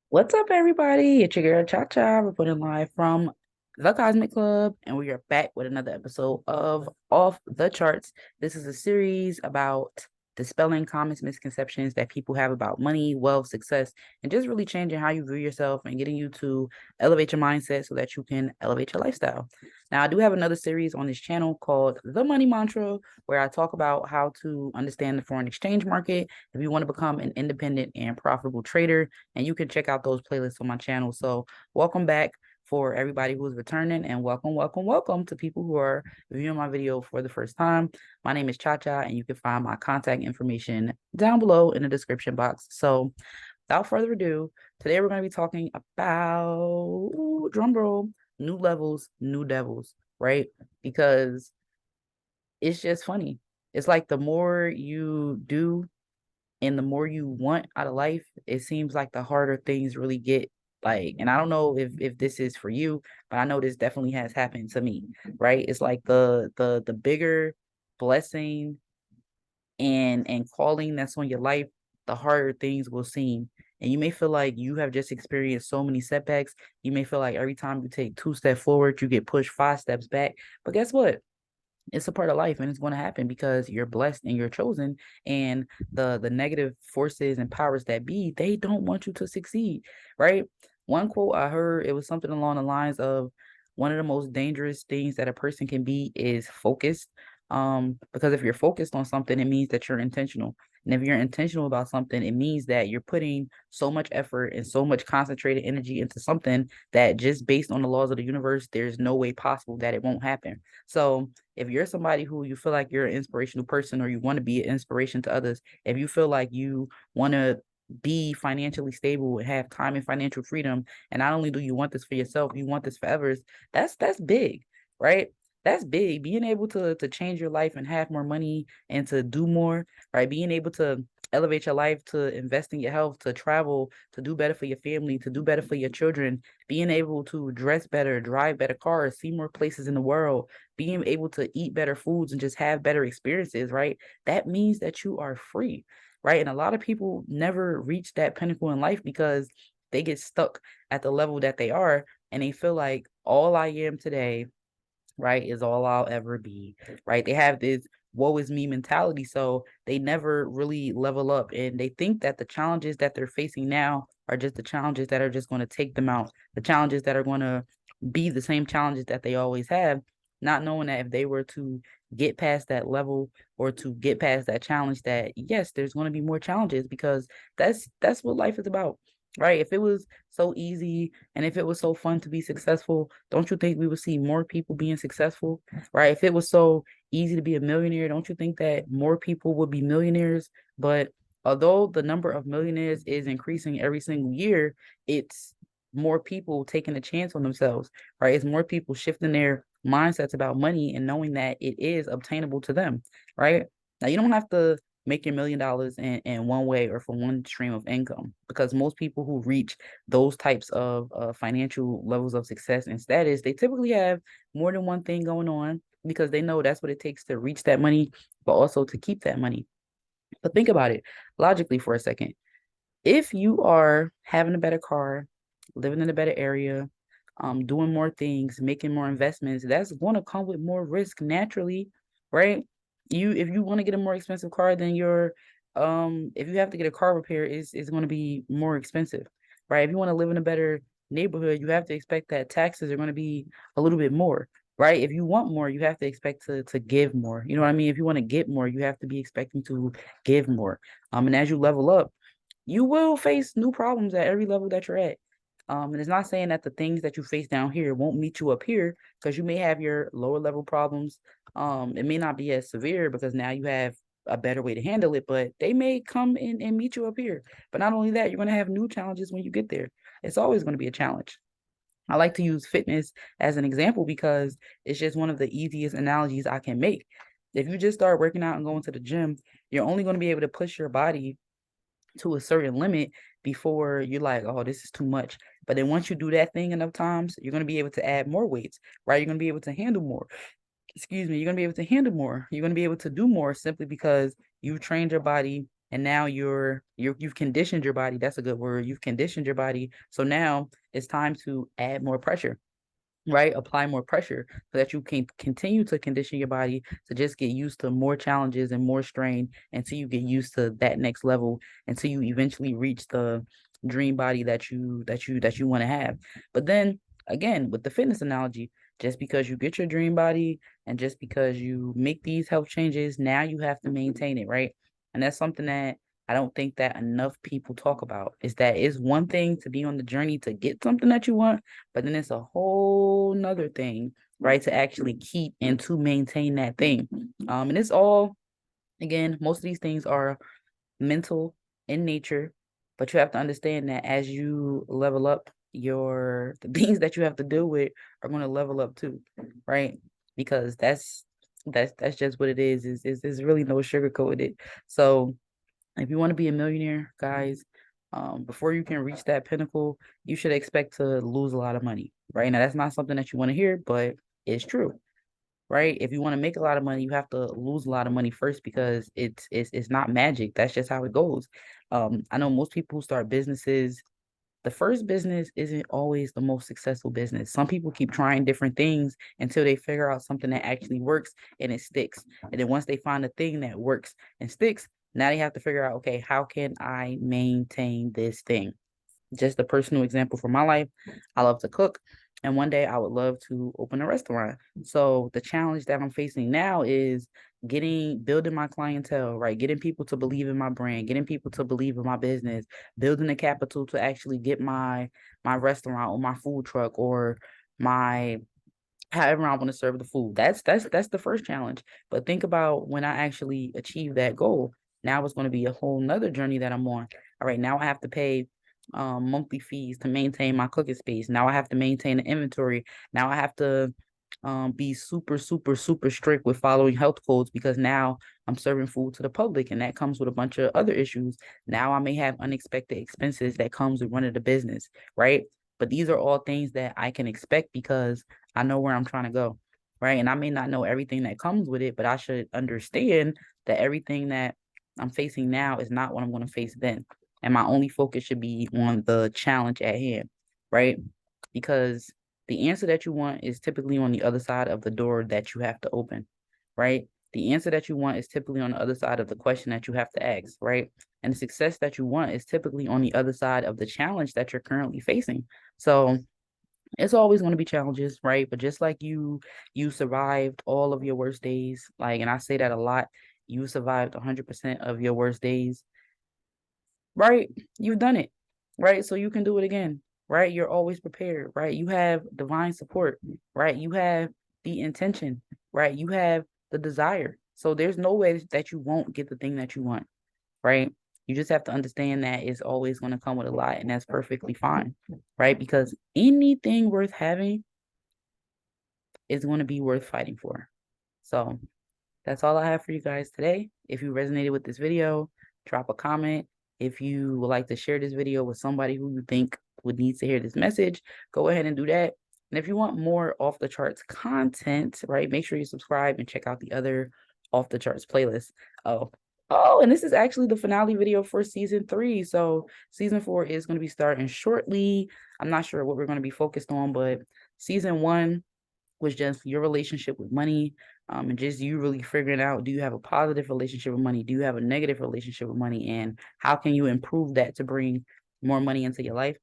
What's up, everybody? It's your girl Cha. We're putting live from the Cosmic Club, and we are back with another episode of Off the Charts. This is a series about dispelling common misconceptions that people have about money, wealth, success, and just really changing how you view yourself and getting you to elevate your mindset so that you can elevate your lifestyle. Now, I do have another series on this channel called The Money Mantra, where I talk about how to understand the foreign exchange market if you want to become an independent and profitable trader, and you can check out those playlists on my channel. So welcome back for everybody who's returning, and welcome to people who are viewing my video for the first time. My name is Cha, and you can find my contact information down below in the description box. So without further ado, today we're going to be talking about, drum roll, new levels, new devils, right? Because it's just funny. It's like the more you do and the more you want out of life, it seems like the harder things really get. Like, and I don't know if this is for you, but I know this definitely has happened to me, right? It's like the bigger blessing and calling that's on your life, the harder things will seem. And you may feel like you have just experienced so many setbacks. You may feel like every time you take 2 steps forward, you get pushed 5 steps back. But guess what? It's a part of life, and it's going to happen because you're blessed and you're chosen, and the negative forces and powers that be, they don't want you to succeed, right? One quote I heard, it was something along the lines of, one of the most dangerous things that a person can be is focused. Because if you're focused on something, it means that you're intentional, and if you're intentional about something, it means that you're putting so much effort and so much concentrated energy into something that, just based on the laws of the universe, there's no way possible that it won't happen. So if you're somebody who you feel like you're an inspirational person, or you want to be an inspiration to others, if you feel like you want to be financially stable and have time and financial freedom, and not only do you want this for yourself, you want this for others, that's big, right? That's big. Being able to change your life and have more money and to do more, right? Being able to elevate your life, to invest in your health, to travel, to do better for your family, to do better for your children, being able to dress better, drive better cars, see more places in the world, being able to eat better foods and just have better experiences, right? That means that you are free, right? And a lot of people never reach that pinnacle in life because they get stuck at the level that they are, and they feel like all I am today, right, is all I'll ever be, right? They have this woe is me mentality. So they never really level up, and they think that the challenges that they're facing now are just the challenges that are just going to take them out, the challenges that are going to be the same challenges that they always have, not knowing that if they were to get past that level, or to get past that challenge, that yes, there's going to be more challenges, because that's what life is about. Right. If it was so easy and if it was so fun to be successful, don't you think we would see more people being successful? Right. If it was so easy to be a millionaire, don't you think that more people would be millionaires? But although the number of millionaires is increasing every single year, it's more people taking a chance on themselves, right? It's more people shifting their mindsets about money and knowing that it is obtainable to them, right? Now, you don't have to make your $1 million in one way or from one stream of income, because most people who reach those types of financial levels of success and status, they typically have more than one thing going on, because they know that's what it takes to reach that money, but also to keep that money. But think about it logically for a second. If you are having a better car, living in a better area, doing more things, making more investments, that's going to come with more risk naturally, right? If you want to get a more expensive car, then if you have to get a car repair, is going to be more expensive, right? If you want to live in a better neighborhood, you have to expect that taxes are going to be a little bit more, right? If you want more, you have to expect to give more. You know what I mean? If you want to get more, you have to be expecting to give more. And as you level up, you will face new problems at every level that you're at. And it's not saying that the things that you face down here won't meet you up here, because you may have your lower level problems. It may not be as severe because now you have a better way to handle it, but they may come in and meet you up here. But not only that, you're going to have new challenges when you get there. It's always going to be a challenge. I like to use fitness as an example because it's just one of the easiest analogies I can make. If you just start working out and going to the gym, you're only going to be able to push your body to a certain limit before you're like, oh, this is too much. But then once you do that thing enough times, you're going to be able to add more weights, right? You're going to be able to handle more. Excuse me. You're going to be able to handle more. You're going to be able to do more simply because you've trained your body and now you've conditioned your body. That's a good word. You've conditioned your body. So now it's time to add more pressure, right? Apply more pressure so that you can continue to condition your body to just get used to more challenges and more strain until you get used to that next level, until you eventually reach the dream body that you want to have. But then again, with the fitness analogy, just because you get your dream body and just because you make these health changes, now you have to maintain it, right? And that's something that I don't think that enough people talk about, is that it's one thing to be on the journey to get something that you want, but then it's a whole nother thing, right, to actually keep and to maintain that thing. And it's all, again, most of these things are mental in nature, but you have to understand that as you level up, the things that you have to deal with are going to level up too, right? Because that's just what it is really no sugarcoat it. So if you want to be a millionaire, guys, before you can reach that pinnacle, you should expect to lose a lot of money, right? Now, that's not something that you want to hear, but it's true, right? If you want to make a lot of money, you have to lose a lot of money first because it's not magic. That's just how it goes. I know most people who start businesses, the first business isn't always the most successful business. Some people keep trying different things until they figure out something that actually works and it sticks. And then once they find a thing that works and sticks, now they have to figure out, okay, how can I maintain this thing? Just a personal example from my life, I love to cook. And one day I would love to open a restaurant. So the challenge that I'm facing now is building my clientele, right? Getting people to believe in my brand, getting people to believe in my business, building the capital to actually get my restaurant or my food truck or my however I want to serve the food. That's the first challenge. But think about when I actually achieve that goal. Now it's going to be a whole nother journey that I'm on. All right, now I have to pay monthly fees to maintain my cooking space. Now I have to maintain the inventory. Now I have to be super, super, super strict with following health codes because now I'm serving food to the public and that comes with a bunch of other issues. Now I may have unexpected expenses that comes with running the business, right? But these are all things that I can expect because I know where I'm trying to go, right? And I may not know everything that comes with it, but I should understand that everything that I'm facing now is not what I'm going to face then. And my only focus should be on the challenge at hand, right? Because the answer that you want is typically on the other side of the door that you have to open, right? The answer that you want is typically on the other side of the question that you have to ask, right? And the success that you want is typically on the other side of the challenge that you're currently facing. So it's always going to be challenges, right? But just like you survived all of your worst days, like, and I say that a lot, you survived 100% of your worst days, right? You've done it, right? So you can do it again, right? You're always prepared, right? You have divine support, right? You have the intention, right? You have the desire. So there's no way that you won't get the thing that you want, right? You just have to understand that it's always going to come with a lot, and that's perfectly fine, right? Because anything worth having is going to be worth fighting for. So that's all I have for you guys today. If you resonated with this video, drop a comment. If you would like to share this video with somebody who you think would need to hear this message, go ahead and do that. And if you want more off the charts content, right, make sure you subscribe and check out the other off the charts playlists. Oh, and this is actually the finale video for season 3. So season 4 is going to be starting shortly. I'm not sure what we're going to be focused on, but season 1 was just your relationship with money, and just you really figuring out, do you have a positive relationship with money? Do you have a negative relationship with money? And how can you improve that to bring more money into your life?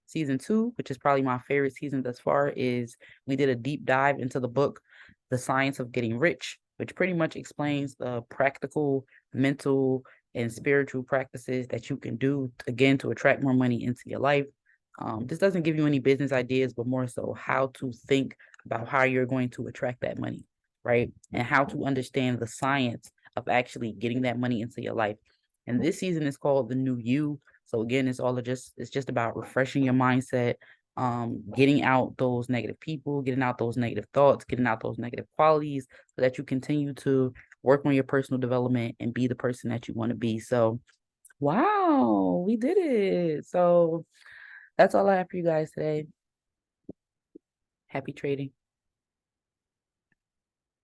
Season 2, which is probably my favorite season thus far, is we did a deep dive into the book, The Science of Getting Rich, which pretty much explains the practical, mental, and spiritual practices that you can do, again, to attract more money into your life. This doesn't give you any business ideas, but more so how to think about how you're going to attract that money, right? And how to understand the science of actually getting that money into your life. And this season is called The New You. So again, it's just about refreshing your mindset, getting out those negative people, getting out those negative thoughts, getting out those negative qualities so that you continue to work on your personal development and be the person that you want to be. So wow, we did it. So that's all I have for you guys today. Happy trading.